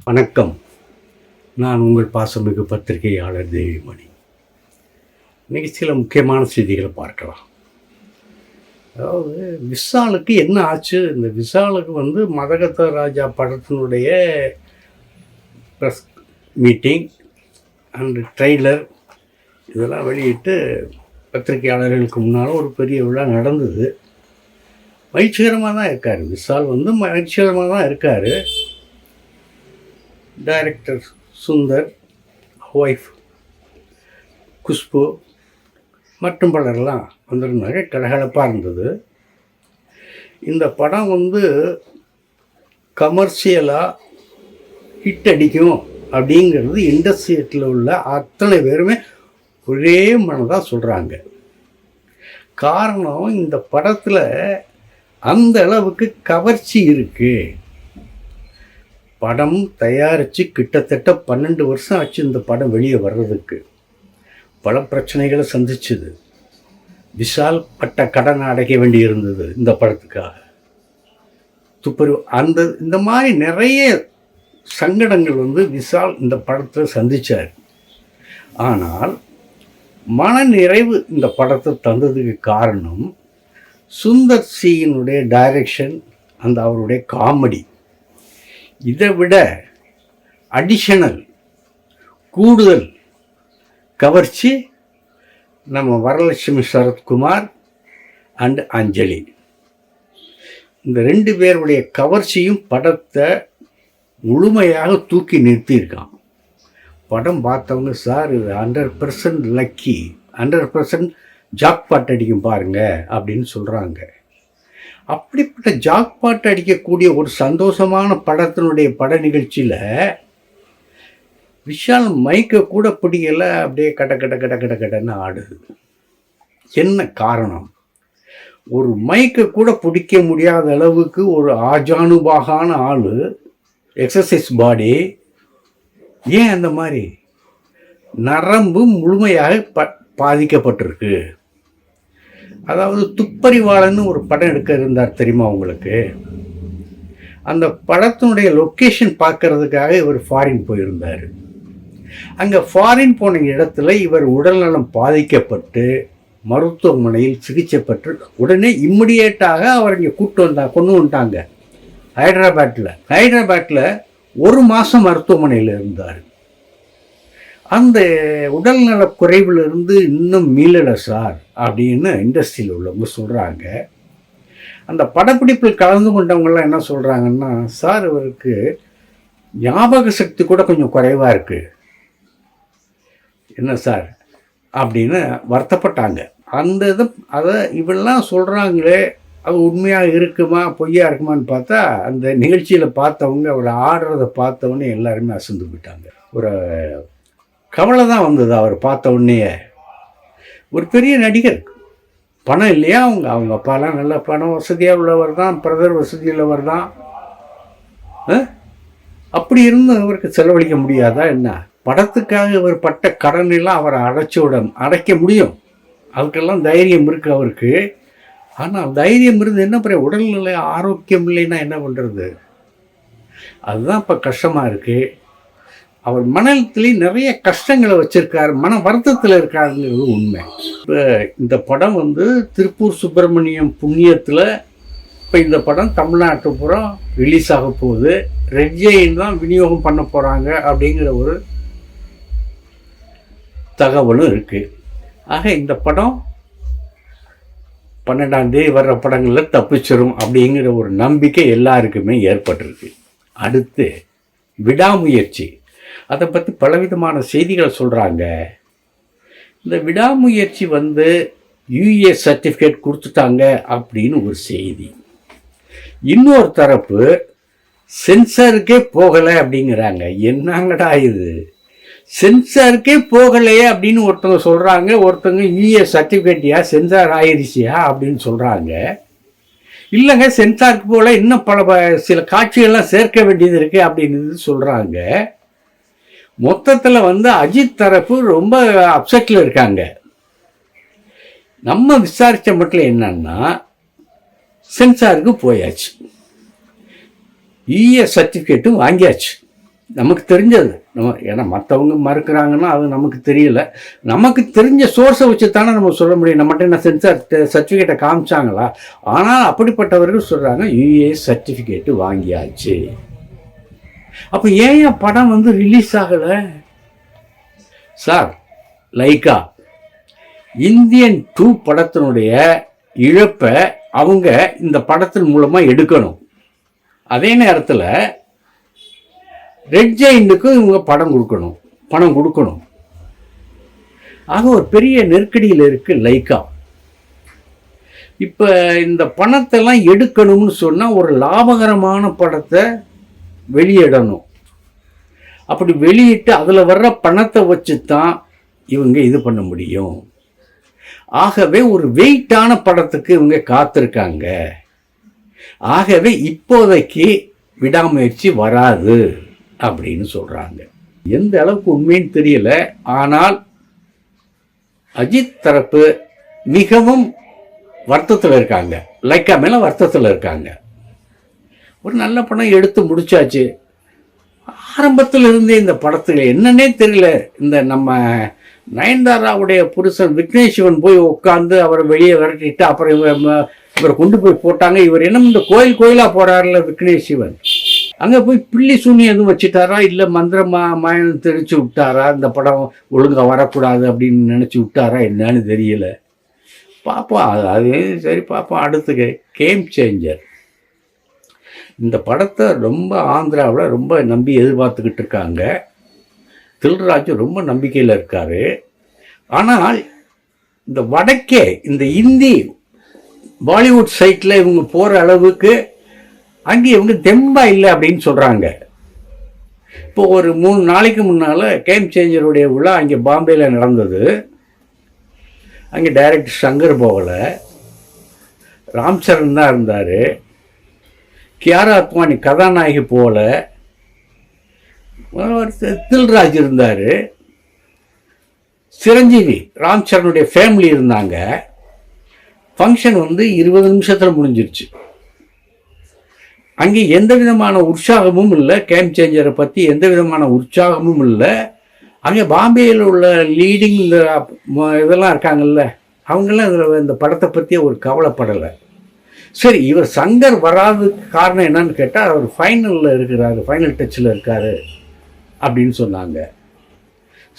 வணக்கம். நான் உங்கள் பாசமிகு பத்திரிகையாளர் தேவிமணி. இன்றைக்கி சில முக்கியமான செய்திகளை பார்க்கலாம். அதாவது விஷாலுக்கு என்ன ஆச்சு? இந்த விஷாலுக்கு மதகத ராஜா படத்தினுடைய ப்ரெஸ் மீட்டிங் அண்டு ட்ரெய்லர் இதெல்லாம் வெளியிட்டு பத்திரிகையாளர்களுக்கு முன்னால் ஒரு பெரிய விழா நடந்தது. மகிழ்ச்சிகரமாக தான் இருக்கார் விஷால். மகிழ்ச்சிகரமாக தான் இருக்கார். டைரக்டர் சுந்தர், ஒய்ஃப் குஷ்பு மற்றும் பலரெல்லாம் வந்திருந்தாங்க. கலகலப்பாக இருந்தது. இந்த படம் கமர்ஷியலாக ஹிட் அடிக்கும் அப்படிங்கிறது இண்டஸ்ட்ரியத்தில் உள்ள அத்தனை பேருமே ஒரே மனதாக சொல்கிறாங்க. காரணம், இந்த படத்தில் அந்த அளவுக்கு கவர்ச்சி இருக்குது. படம் தயாரித்து கிட்டத்தட்ட 12 வருஷம் ஆச்சு இந்த படம் வெளியே வர்றதுக்கு. பல பிரச்சனைகளை சந்திச்சுது. விஷால் பட்ட கடனை அடைக்க வேண்டி இருந்தது இந்த படத்துக்காக. இந்த மாதிரி நிறைய சங்கடங்கள் விஷால் இந்த படத்தில் சந்தித்தார். ஆனால் மன நிறைவு இந்த படத்தை தந்ததுக்கு காரணம் சுந்தர் சியினுடைய டைரக்ஷன், அவருடைய காமெடி. இதை விட அடிஷனல் கூடுதல் கவர்ச்சி நம்ம வரலட்சுமி சரத்குமார் அண்ட் அஞ்சலி. இந்த 2 பேருடைய கவர்ச்சியும் படத்தை முழுமையாக தூக்கி நிறுத்தியிருக்கான். படம் பார்த்தவங்க, சார் இது 100% லக்கி, 100% ஜாக்பாட் அடிக்கும் பாருங்க அப்படின்னு சொல்கிறாங்க. அப்படிப்பட்ட ஜாக்பாட் அடிக்கக்கூடிய ஒரு சந்தோஷமான படத்தினுடைய பட நிகழ்ச்சியில் விஷால் மைக்கை கூட பிடிக்கலை. அப்படியே கட்டன்னு ஆடுது. என்ன காரணம்? ஒரு மைக்கை கூட பிடிக்க முடியாத அளவுக்கு ஒரு ஆஜானுபாகான ஆள், எக்ஸசைஸ் பாடி. ஏன் அந்த மாதிரி? நரம்பு முழுமையாக பாதிக்கப்பட்டிருக்கு. அதாவது துப்பறிவாளன்னு ஒரு படம் எடுக்க இருந்தார் தெரியுமா உங்களுக்கு? அந்த படத்தினுடைய லொக்கேஷன் பார்க்கறதுக்காக இவர் ஃபாரின் போயிருந்தார். அங்கே ஃபாரின் போன இடத்துல இவர் உடல்நலம் பாதிக்கப்பட்டு மருத்துவமனையில் சிகிச்சை பெற்று உடனே இம்மிடியேட்டாக அவர் இங்கே கொண்டு வந்துட்டாங்க ஹைதராபாத்தில் 1 மாதம் மருத்துவமனையில் இருந்தார். அந்த உடல்நல குறைவிலிருந்து இன்னும் மீளலை சார் அப்படின்னு இண்டஸ்ட்ரியில் உள்ளவங்க சொல்கிறாங்க. அந்த படப்பிடிப்பில் கலந்து கொண்டவங்களாம் என்ன சொல்கிறாங்கன்னா, சார் இவருக்கு ஞாபக சக்தி கூட கொஞ்சம் குறைவாக இருக்குது என்ன சார் அப்படின்னு வருத்தப்பட்டாங்க. அதை இவெல்லாம் சொல்கிறாங்களே, அது உண்மையாக இருக்குமா பொய்யா இருக்குமான்னு பார்த்தா, அந்த நிகழ்ச்சியில் பார்த்தவங்க, அவர் ஆடுறதை பார்த்தவொடனே எல்லாருமே அசந்து போயிட்டாங்க. ஒரு கவலை தான் வந்தது அவர் பார்த்த உடனே. ஒரு பெரிய நடிகர், பணம் இல்லையா? அவங்க அப்பாலாம் நல்ல பணம் வசதியாக உள்ளவர் தான், பிரதர் வசதி உள்ளவர் தான். அப்படி இருந்து அவருக்கு செலவழிக்க முடியாதா என்ன? படத்துக்காக இவர் பட்ட கடனெல்லாம் அவரை அடைக்க முடியும். அதுக்கெல்லாம் தைரியம் இருக்குது அவருக்கு. ஆனால் தைரியம் இருந்து என்ன பண்ண, உடல்நிலை ஆரோக்கியம் இல்லைன்னா என்ன பண்ணுறது? அதுதான் இப்போ கஷ்டமாக இருக்குது. அவர் மனத்திலே நிறைய கஷ்டங்களை வச்சுருக்கார், மன வருத்தத்தில் இருக்காருங்கிறது உண்மை. இப்போ இந்த படம் திருப்பூர் சுப்பிரமணியம் புண்ணியத்தில் இப்போ இந்த படம் தமிழ்நாட்டு புறம் ரிலீஸ் ஆக போகுது. ரெட் ஜெயின் தான் விநியோகம் பண்ண போகிறாங்க அப்படிங்கிற ஒரு தகவலும் இருக்குது. ஆக இந்த படம் 12ஆம் தேதி வர்ற படங்களில் தப்பிச்சிடும் அப்படிங்கிற ஒரு நம்பிக்கை எல்லாருக்குமே ஏற்பட்டிருக்கு. அடுத்து விடாமுயற்சி, அதை பற்றி பலவிதமான செய்திகளை சொல்கிறாங்க. இந்த விடாமுயற்சி யூஏ சர்டிஃபிகேட் கொடுத்துட்டாங்க அப்படின்னு ஒரு செய்தி. இன்னொரு தரப்பு சென்சாருக்கே போகலை அப்படிங்கிறாங்க. என்னங்கடா இது? சென்சாருக்கே போகலையே அப்படின்னு ஒருத்தவங்க சொல்கிறாங்க, ஒருத்தவங்க யூஏ சர்டிஃபிகேட்டியா சென்சார் ஆயிடுச்சியா அப்படின்னு சொல்கிறாங்க. இல்லைங்க, சென்சாருக்கு போகல, இன்னும் சில காட்சிகள்லாம் சேர்க்க வேண்டியது இருக்குது அப்படின்னு சொல்கிறாங்க. மொத்தத்தில் அஜித் தரப்பு ரொம்ப அப்செட்டில் இருக்காங்க. நம்ம விசாரித்த மட்டும் என்னன்னா, சென்சாருக்கு போயாச்சு, யூஏ சர்டிஃபிகேட்டும் வாங்கியாச்சு. நமக்கு தெரிஞ்சது ஏன்னா மற்றவங்க மறுக்கிறாங்கன்னா அது நமக்கு தெரியல. நமக்கு தெரிஞ்ச சோர்ஸை வச்சு தானே நம்ம சொல்ல முடியும். நம்மகிட்ட என்ன சென்சார் சர்டிஃபிகேட்டை காமிச்சாங்களா? ஆனால் அப்படிப்பட்டவர்கள் சொல்கிறாங்க யூஏ சர்டிஃபிகேட்டு வாங்கியாச்சு. அப்போ ஏன் படம் ரிலீஸ் ஆகலை சார்? லைக்கா இந்தியன் 2 படத்தினுடைய இழப்பை அவங்க இந்த படத்தின் மூலமாக எடுக்கணும். அதே நேரத்தில் ரெட் ஜெயின்ட்டுக்கும் இவங்க பணம் கொடுக்கணும். ஆக ஒரு பெரிய நெருக்கடியில் இருக்குது லைக்கா. இப்போ இந்த பணத்தெல்லாம் எடுக்கணும்னு சொன்னால் ஒரு லாபகரமான படத்தை வெளியிடணும். அப்படி வெளியிட்டு அதில் வர்ற பணத்தை வச்சு தான் இவங்க இது பண்ண முடியும். ஆகவே ஒரு வெயிட்டான படத்துக்கு இவங்க காத்திருக்காங்க. ஆகவே இப்போதைக்கு விடாமுயற்சி வராது அப்படின்னு சொல்கிறாங்க. எந்த அளவுக்கு உண்மைன்னு தெரியல. ஆனால் அஜித் தரப்பு மிகவும் வருத்தத்தில் இருக்காங்க. லைக்கா மேலே வருத்தத்தில் இருக்காங்க. ஒரு நல்ல படம் எடுத்து முடிச்சாச்சு. ஆரம்பத்தில் இருந்தே இந்த படத்துக்கு என்னன்னே தெரியல. இந்த நம்ம நயன்தாராவுடைய புருஷன் விக்னேஸ்வன் போய் உட்காந்து அவரை வெளியே விரட்டிட்டு அப்புறம் இவரை கொண்டு போய் போட்டாங்க. இவர் என்ன இந்த கோயிலாக போகிறாருல விக்னேஸ்வன், அங்கே போய் பில்லி சூனி எதுவும் வச்சுட்டாரா இல்லை மந்திரமாக தெரிச்சு விட்டாரா, இந்த படம் ஒழுங்காக வரக்கூடாது அப்படின்னு நினச்சி விட்டாரா என்னன்னு தெரியல. பார்ப்போம். அது சரி பார்ப்போம். அடுத்து கேம் சேஞ்சர். இந்த படத்தை ரொம்ப ஆந்திராவில் ரொம்ப நம்பி எதிர்பார்த்துக்கிட்டு இருக்காங்க. தில்ராஜு ரொம்ப நம்பிக்கையில் இருக்கார். ஆனால் இந்த வடக்கே இந்த இந்தி பாலிவுட் சைட்டில் இவங்க போகிற அளவுக்கு அங்கே இவங்க தெம்பா இல்லை அப்படின்னு சொல்கிறாங்க. இப்போ ஒரு 3 நாளைக்கு முன்னால் கேம் சேஞ்சருடைய விழா அங்கே பாம்பேயில் நடந்தது. அங்கே டைரக்டர் சங்கர் போகலை, ராம் சரண் தான் இருந்தார். கியாரா அத்வானி கதாநாயகி போகல, தில்ராஜ் இருந்தார், சிரஞ்சீவி ராம் சரணுடைய ஃபேமிலி இருந்தாங்க. ஃபங்க்ஷன் 20 நிமிஷத்தில் முடிஞ்சிருச்சு. அங்கே எந்த விதமான உற்சாகமும் இல்லை. கேம் சேஞ்சரை பற்றி எந்த விதமான உற்சாகமும் இல்லை. அங்கே பாம்பேயில் உள்ள லீடிங் இந்த இதெல்லாம் இருக்காங்கல்ல, அவங்கெல்லாம் இதில் இந்த படத்தை பற்றி ஒரு கவலைப்படலை. சரி, இவர் சங்கர் வராதுக்கு காரணம் என்னன்னு கேட்டால் அவர் ஃபைனலில் இருக்கிறாரு, ஃபைனல் டச்சில் இருக்கார் அப்படின்னு சொன்னாங்க.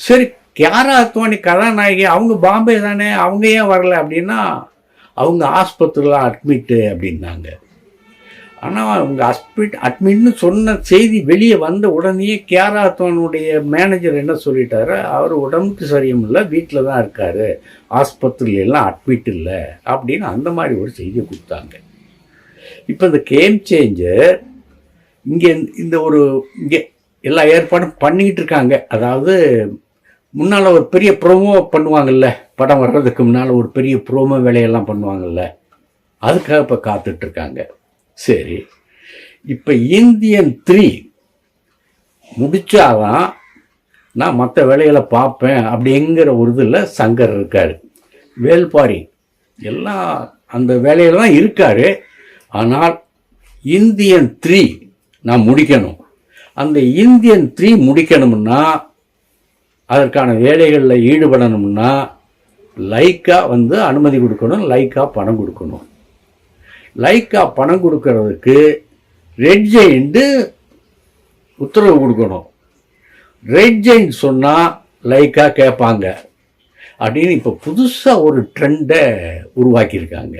சரி, கியாரா அத்வானி கதாநாயகி அவங்க பாம்பே தானே, அவங்க ஏன் வரல அப்படின்னா அவங்க ஆஸ்பத்திரியில் அட்மிட்டு அப்படின்னாங்க. ஆனால் அவங்க அட்மிட்னு சொன்ன செய்தி வெளியே வந்த உடனே கியாரா அத்வானுடைய மேனேஜர் என்ன சொல்லிட்டாரு, அவர் உடம்புக்கு சரியில்லை, வீட்டில் தான் இருக்கார், ஆஸ்பத்திரியிலாம் அட்மிட் இல்லை அப்படின்னு அந்த மாதிரி ஒரு செய்தியை கொடுத்தாங்க. இப்போ இந்த கேம் சேஞ்சர் இங்கே இங்கே எல்லா ஏற்பாடும் பண்ணிக்கிட்டு இருக்காங்க. அதாவது முன்னால் ஒரு பெரிய ப்ரோமோ பண்ணுவாங்கல்ல, படம் வர்றதுக்கு முன்னால் ஒரு பெரிய ப்ரோமோ வேலையெல்லாம் பண்ணுவாங்கல்ல, அதுக்காக இப்போ காத்துட்ருக்காங்க. சரி, இப்போ இந்தியன் 3 முடித்தாதான் நான் மற்ற வேலைகளை பார்ப்பேன் அப்படிங்கிற ஒரு இதில் சங்கர் இருக்கார். வேல்பாரி எல்லாம் அந்த வேலையில் தான் இருக்கார். ஆனால் இந்தியன் 3 நான் முடிக்கணும். அந்த இந்தியன் 3 முடிக்கணும்னா அதற்கான வேலைகளில் ஈடுபடணும்னா லைக்கா அனுமதி கொடுக்கணும், லைக்கா பணம் கொடுக்கணும். லைக்கா பணம் கொடுக்கறதுக்கு ரெட் ஜெயின்ட் உத்தரவு கொடுக்கணும். ரெட் ஜெயின்ட் சொன்னால் லைக்கா கேட்பாங்க அப்படின்னு இப்போ புதுசாக ஒரு ட்ரெண்டை உருவாக்கியிருக்காங்க.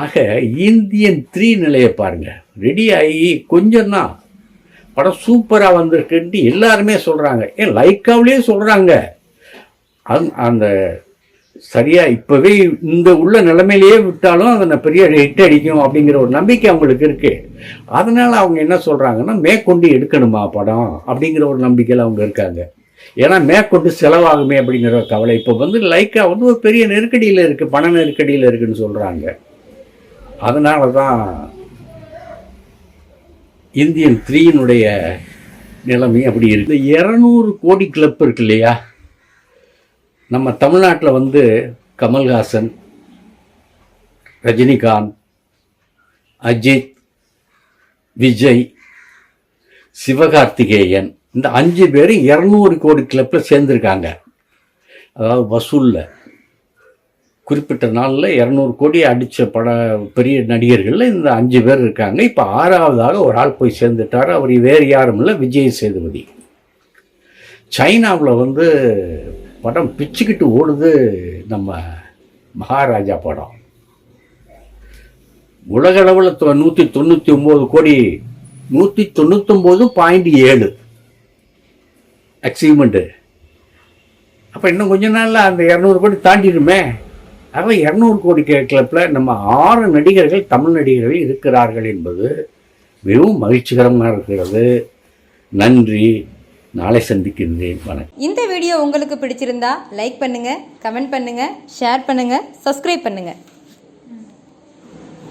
ஆக இந்தியன் 3 நிலையை பாருங்கள், ரெடி ஆகி கொஞ்சம் தான் படம் சூப்பராக வந்திருக்குன்ட்டு எல்லாருமே சொல்கிறாங்க. ஏன் லைக்காவிலே சொல்கிறாங்க. அந்த சரியாக இப்போவே இந்த உள்ள நிலைமையிலேயே விட்டாலும் அதை பெரிய ஹிட் அடிக்கும் அப்படிங்கிற ஒரு நம்பிக்கை அவங்களுக்கு இருக்குது. அதனால் அவங்க என்ன சொல்கிறாங்கன்னா மேற்கொண்டு எடுக்கணுமா படம் அப்படிங்கிற ஒரு நம்பிக்கையில் அவங்க இருக்காங்க. ஏன்னா மேற்கொண்டு செலவாகுமே அப்படிங்கிற கவலை. இப்போ லைக்கா ஒரு பெரிய நெருக்கடியில் இருக்குது, பண நெருக்கடியில் இருக்குதுன்னு சொல்கிறாங்க. அதனால தான் இந்தியன் 3னுடைய நிலைமை அப்படி இருக்குது. 200 கோடி கிளப் இருக்கு இல்லையா, நம்ம தமிழ்நாட்டில் கமல்ஹாசன், ரஜினிகாந்த், அஜித், விஜய், சிவகார்த்திகேயன், இந்த 5 பேரும் 200 கோடி கிளப்பில் சேர்ந்துருக்காங்க. அதாவது வசூலில் குறிப்பிட்ட நாளில் 200 கோடி அடித்த பெரிய நடிகர்களில் இந்த 5 பேர் இருக்காங்க. இப்போ 6வதாக ஒரு ஆள் போய் சேர்ந்துட்டார். அவர் வேறு யாரும் இல்லை, விஜய் சேதுபதி. சைனாவில் படம் பிச்சுக்கிட்டு ஓடுது நம்ம மகாராஜா படம். உலகளவில் 199 கோடி, 199.7 அச்சீவ்மெண்ட்டு. அப்போ இன்னும் கொஞ்ச நாளில் அந்த 200 கோடி தாண்டிடுமே. ஆக 200 கோடி கிளப்பில் நம்ம 6 நடிகர்கள், தமிழ் நடிகர்கள் இருக்கிறார்கள் என்பது மிகவும் மகிழ்ச்சிகரமாக இருக்கிறது. நன்றி. நாளை சந்திக்கின்றேன். வணக்கம். இந்த வீடியோ உங்களுக்கு பிடிச்சிருந்தா லைக் பண்ணுங்கள், கமெண்ட் பண்ணுங்கள், ஷேர் பண்ணுங்கள், சப்ஸ்கிரைப் பண்ணுங்கள்.